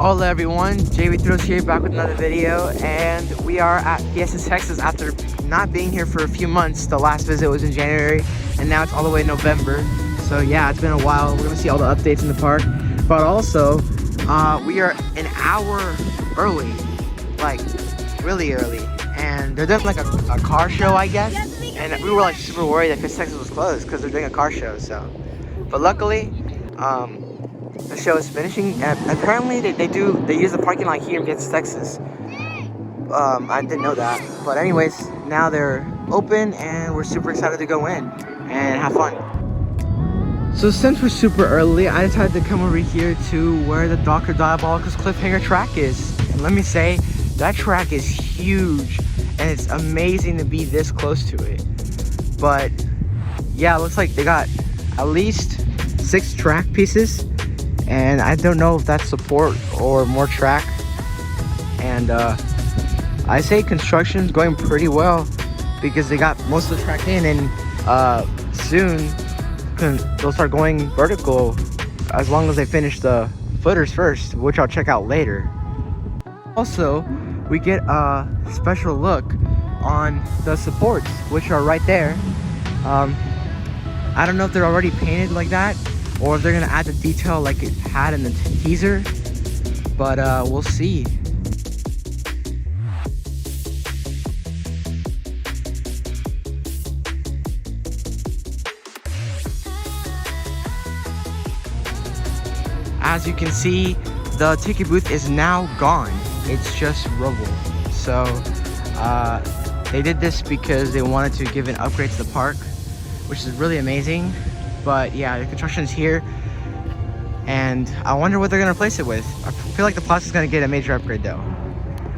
Hola everyone, JBVLOGS here, back with another video, and we are at Fiesta, Texas after not being here for a few months. The last visit was in January, and now it's all the way in November. So yeah, it's been a while. We're gonna see all the updates in the park, but also we are an hour early, like really early, and they're doing like a car show, I guess. And we were like super worried that Fiesta, Texas was closed because they're doing a car show. So, but luckily, the show is finishing, and apparently they use the parking lot here in Fiesta, Texas. I didn't know that, but anyways, now they're open and we're super excited to go in and have fun. So since we're super early, I decided to come over here to where the Dr. Diabolical's cliffhanger track is. And let me say, that track is huge and it's amazing to be this close to it. But yeah, it looks like they got at least 6 track pieces, and I don't know if that's support or more track. And I say construction's going pretty well because they got most of the track in, and soon they'll start going vertical as long as they finish the footers first, which I'll check out later. Also, we get a special look on the supports, which are right there. I don't know if they're already painted like that or if they're gonna add the detail like it had in the teaser, but we'll see. As you can see, the ticket booth is now gone. It's just rubble. So they did this because they wanted to give an upgrade to the park, which is really amazing. But yeah, the construction's here, and I wonder what they're gonna replace it with. I feel like the plaza's gonna get a major upgrade though.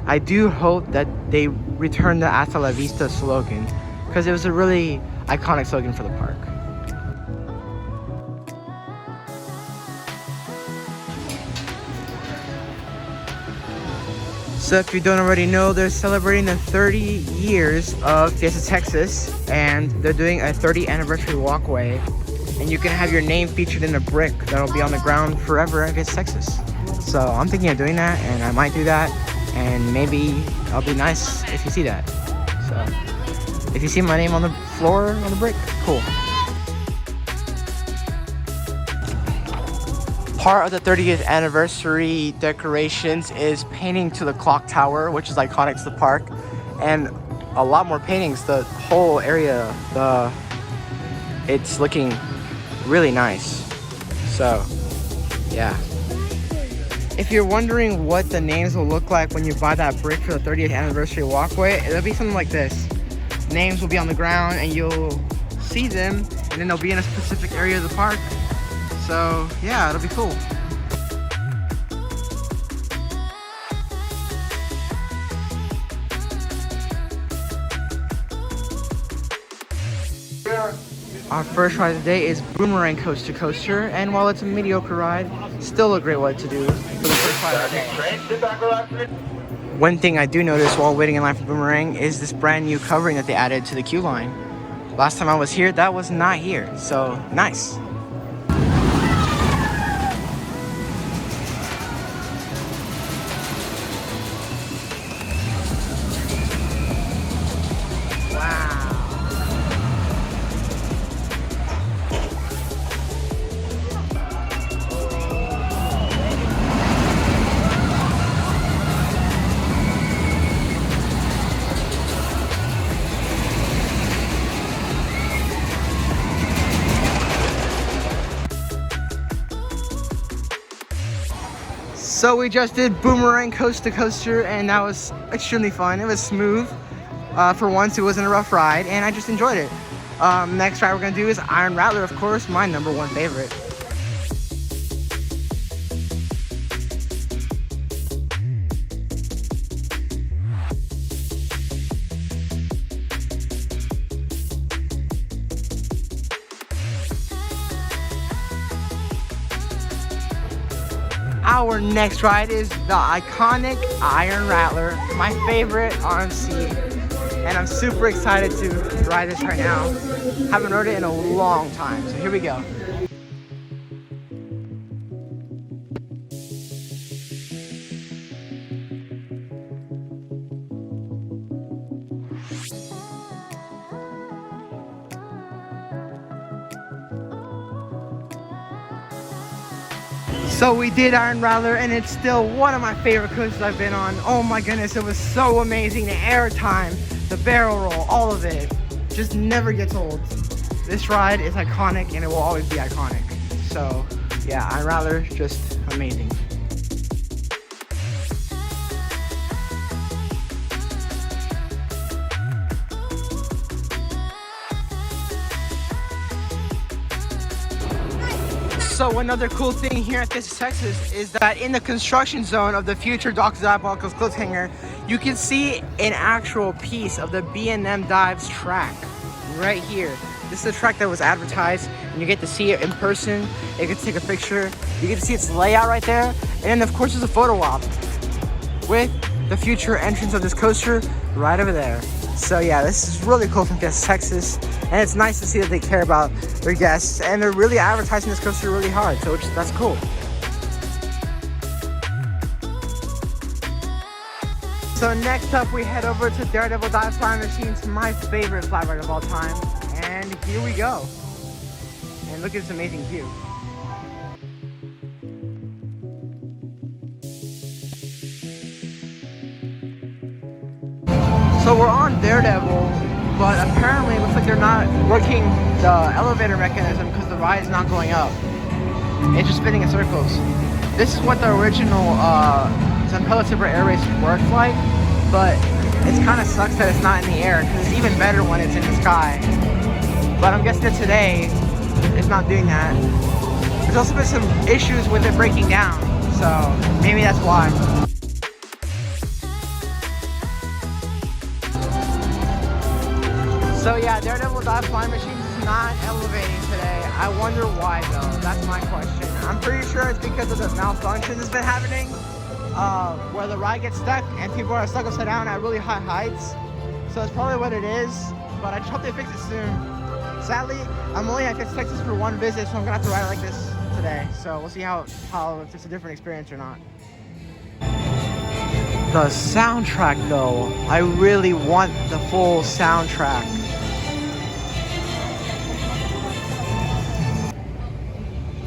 I do hope that they return the Hasta la Vista slogan, because it was a really iconic slogan for the park. So if you don't already know, they're celebrating the 30 years of Fiesta, Texas, and they're doing a 30th anniversary walkway, and you can have your name featured in a brick that'll be on the ground forever at Fiesta, Texas. So I'm thinking of doing that, and I might do that, and maybe it'll be nice if you see that. So if you see my name on the floor on the brick, cool. Part of the 30th anniversary decorations is painting to the clock tower, which is iconic to the park, and a lot more paintings. The whole area, it's looking really nice. So yeah, if you're wondering what the names will look like when you buy that brick for the 30th anniversary walkway, it'll be something like this. Names will be on the ground and you'll see them, and then they'll be in a specific area of the park. So yeah, it'll be cool. Our first ride of the day is Boomerang Coaster, and while it's a mediocre ride, still a great ride to do for the first ride of the day. One thing I do notice while waiting in line for Boomerang is this brand new covering that they added to the queue line. Last time I was here, that was not here, so nice. So we just did Boomerang Coaster, and that was extremely fun. It was smooth. For once, it wasn't a rough ride, and I just enjoyed it. Next ride we're gonna do is Iron Rattler, of course, my #1 favorite. Our next ride is the iconic Iron Rattler, my favorite RMC, and I'm super excited to ride this right now. Haven't rode it in a long time, so here we go. So we did Iron Rattler, and it's still one of my favorite coasters I've been on. Oh my goodness, it was so amazing. The air time, the barrel roll, all of it just never gets old. This ride is iconic, and it will always be iconic. So yeah, Iron Rattler, just amazing. So another cool thing here at Fiesta, Texas is that in the construction zone of the future Dr. Diabolical's cliffhanger, you can see an actual piece of the B&M Dives track right here. This is a track that was advertised, and you get to see it in person. You get to take a picture. You get to see its layout right there. And then of course there's a photo op with the future entrance of this coaster right over there. So yeah, this is really cool from Fiesta, Texas, and it's nice to see that they care about their guests, and they're really advertising this coaster really hard, so that's cool. So next up, we head over to Daredevil Dive Flying Machines, my favorite flat ride of all time, and here we go. And look at this amazing view. So we're on Daredevil, but apparently it looks like they're not working the elevator mechanism because the ride is not going up. It's just spinning in circles. This is what the original Zampella Tipper Air Race works like, but it kind of sucks that it's not in the air because it's even better when it's in the sky. But I'm guessing that today it's not doing that. There's also been some issues with it breaking down, so maybe that's why. So yeah, Daredevil Dive Flying Machines is not elevating today. I wonder why though, that's my question. I'm pretty sure it's because of the malfunction that's been happening, where the ride gets stuck and people are stuck upside down at really high heights. So that's probably what it is, but I just hope they fix it soon. Sadly, I'm only at Fiesta, Texas for one visit, so I'm gonna have to ride it like this today. So we'll see if it's a different experience or not. The soundtrack though, I really want the full soundtrack.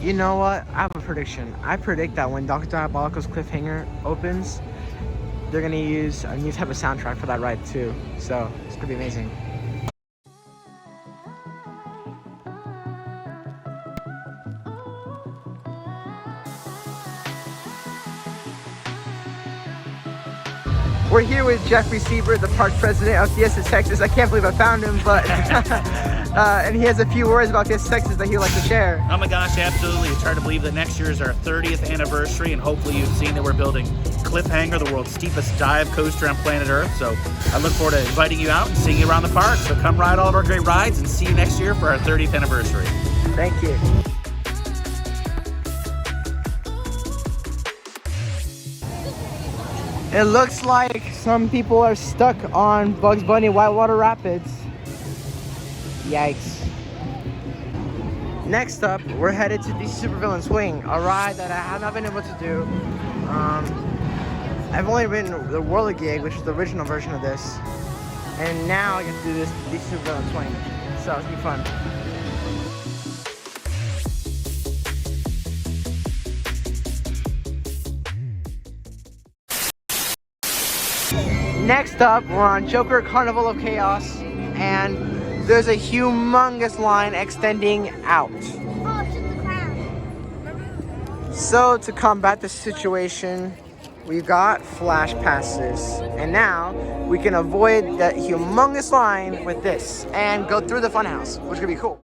You know what? I have a prediction. I predict that when Dr. Diabolical's cliffhanger opens, they're gonna use a new type of soundtrack for that ride too. So it's gonna be amazing. We're here with Jeffrey Siebert, the park president of Fiesta, Texas. I can't believe I found him, but and he has a few words about Fiesta, Texas that he'd like to share. Oh my gosh, absolutely. It's hard to believe that next year is our 30th anniversary, and hopefully you've seen that we're building Cliffhanger, the world's steepest dive coaster on planet Earth. So I look forward to inviting you out and seeing you around the park. So come ride all of our great rides and see you next year for our 30th anniversary. Thank you. It looks like some people are stuck on Bugs Bunny Whitewater Rapids. Yikes. Next up, we're headed to DC Supervillain Swing, a ride that I have not been able to do. I've only ridden the Whirligig, which is the original version of this. And now I get to do this DC Supervillain Swing. So it's gonna be fun. Next up, we're on Joker Carnival of Chaos, and there's a humongous line extending out. Oh, it's just the crown. So to combat this situation, we got flash passes, and now we can avoid that humongous line with this and go through the funhouse, which is gonna be cool.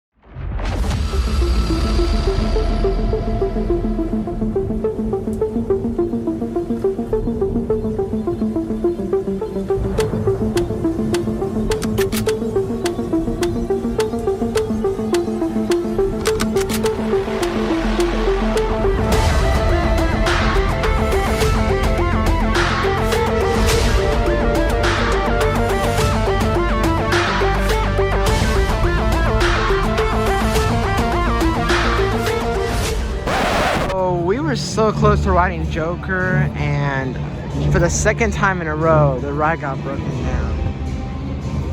So close to riding Joker, and for the second time in a row the ride got broken down,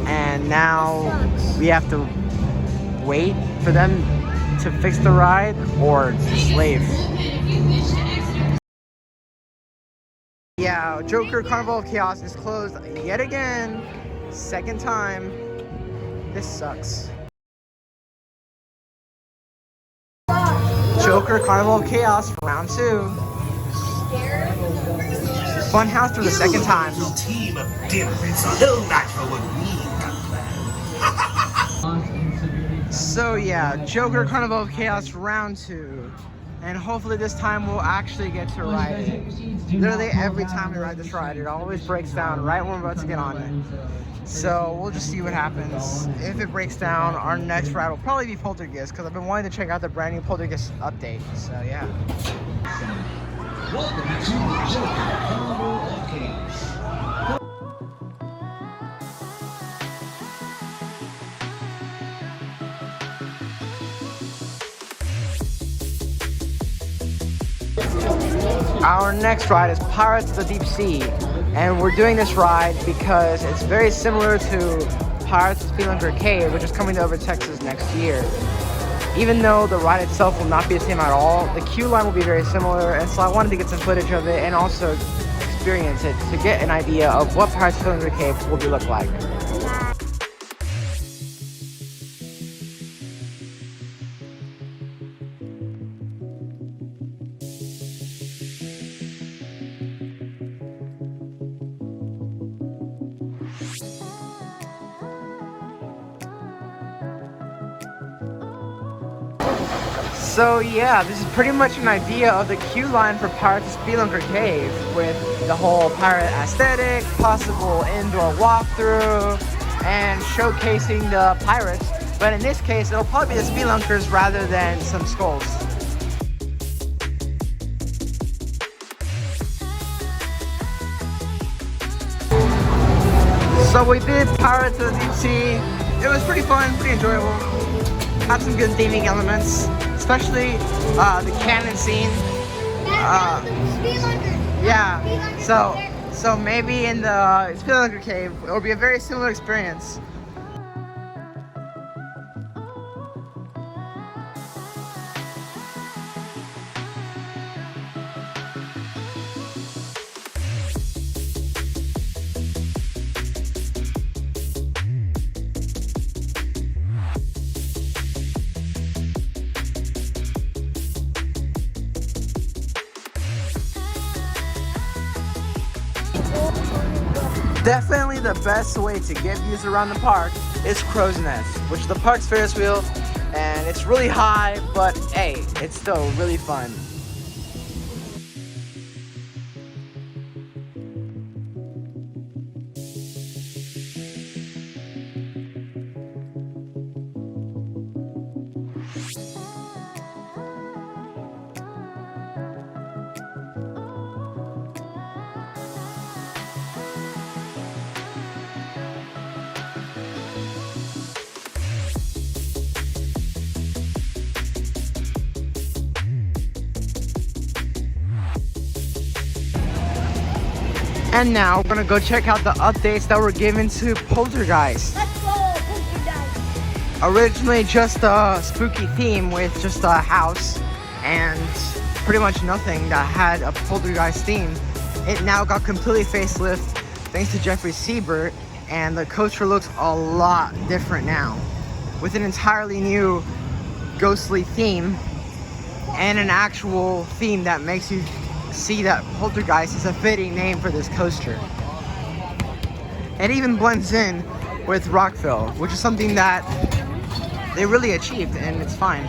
and now we have to wait for them to fix the ride or just leave. Yeah, Joker Carnival of Chaos is closed yet again. Second time. This sucks. Joker Carnival of Chaos for round 2. Funhouse for the second time. Team of dimwits are no match for what we got. So yeah, Joker Carnival of Chaos round 2. And hopefully this time we'll actually get to ride it. Literally every time we ride this ride, it always breaks down right when we're about to get on it. So we'll just see what happens. If it breaks down, our next ride will probably be Poltergeist, because I've been wanting to check out the brand new Poltergeist update. So yeah. Welcome to Joker Carnival of Chaos. Our next ride is Pirates of the Deep Sea, and we're doing this ride because it's very similar to Pirates of Spelunker Cave, which is coming to over Texas next year. Even though the ride itself will not be the same at all, the queue line will be very similar, and so I wanted to get some footage of it and also experience it to get an idea of what Pirates of Spelunker Cave will look like. So yeah, this is pretty much an idea of the queue line for Pirates of Spelunker Cave, with the whole pirate aesthetic, possible indoor walkthrough, and showcasing the pirates. But in this case, it'll probably be the Spelunkers rather than some skulls. So we did Pirates of the Deep Sea. It was pretty fun, pretty enjoyable. Had some good theming elements, especially the cannon scene. Yeah, so maybe in the Spelunker Cave, it'll be a very similar experience. Definitely the best way to get views around the park is Crow's Nest, which is the park's Ferris wheel, and it's really high, but hey, it's still really fun. And now we're gonna go check out the updates that were given to Poltergeist. Let's go, Poltergeist. Originally just a spooky theme with just a house and pretty much nothing that had a Poltergeist theme. It now got completely facelift thanks to Jeffrey Siebert, and the coaster looks a lot different now, with an entirely new ghostly theme and an actual theme that makes you see that Poltergeist is a fitting name for this coaster. It even blends in with Rockville, which is something that they really achieved, and it's fine.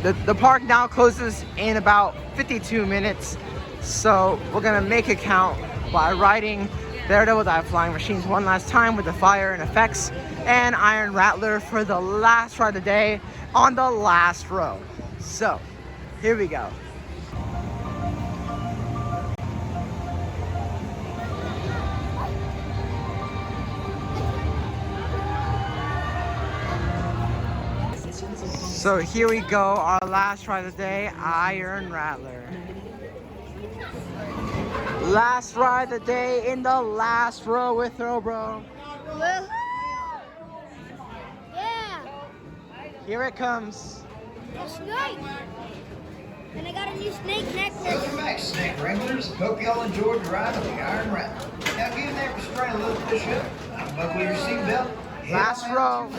the park now closes in about 52 minutes. So we're gonna make it count by riding Daredevil Dive Flying Machines one last time with the fire and effects and Iron Rattler for the last ride of the day on the last row. So here we go. So here we go, our last ride of the day, Iron Rattler. Last ride of the day in the last row with Throw Bro. Yeah. Here it comes. A snake. And I got a new snake necklace. Welcome back, Snake Wranglers. Hope y'all enjoyed the ride of the Iron Rattler. Now give that restraint a little push up. Buckle your seatbelt. Last row.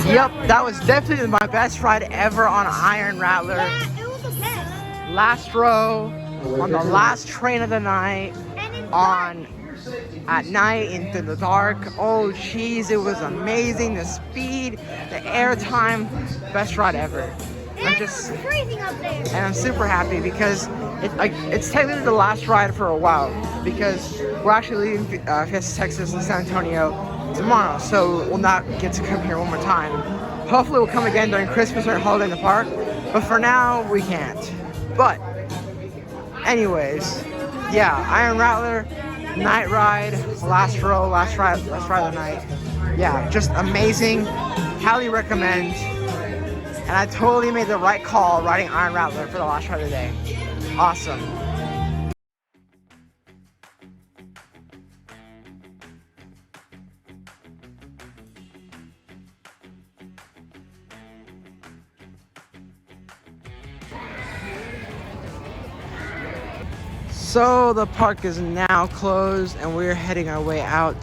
Yep, that was definitely my best ride ever on Iron Rattler. Yeah, it was the best. Last row, on the last train of the night, at night into the dark. Oh jeez, it was amazing. The speed, the air time, best ride ever. And it was freezing up there. And I'm super happy because it's technically the last ride for a while because we're actually leaving Fiesta, Texas and San Antonio tomorrow, so we'll not get to come here one more time. Hopefully we'll come again during Christmas or holiday in the park, but for now we can't. But anyways, yeah, Iron Rattler, night ride, last row, last ride of the night. Yeah, just amazing, highly recommend. And I totally made the right call riding Iron Rattler for the last ride of the day. Awesome. So the park is now closed and we're heading our way out.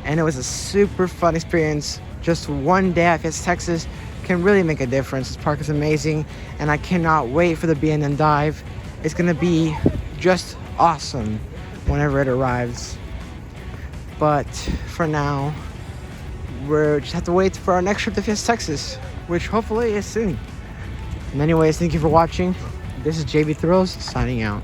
And it was a super fun experience. Just one day at Fiesta, Texas can really make a difference. This park is amazing and I cannot wait for the B&M dive. It's gonna be just awesome whenever it arrives. But for now, we just have to wait for our next trip to Fiesta, Texas, which hopefully is soon. And anyways, thank you for watching. This is JB Thrills signing out.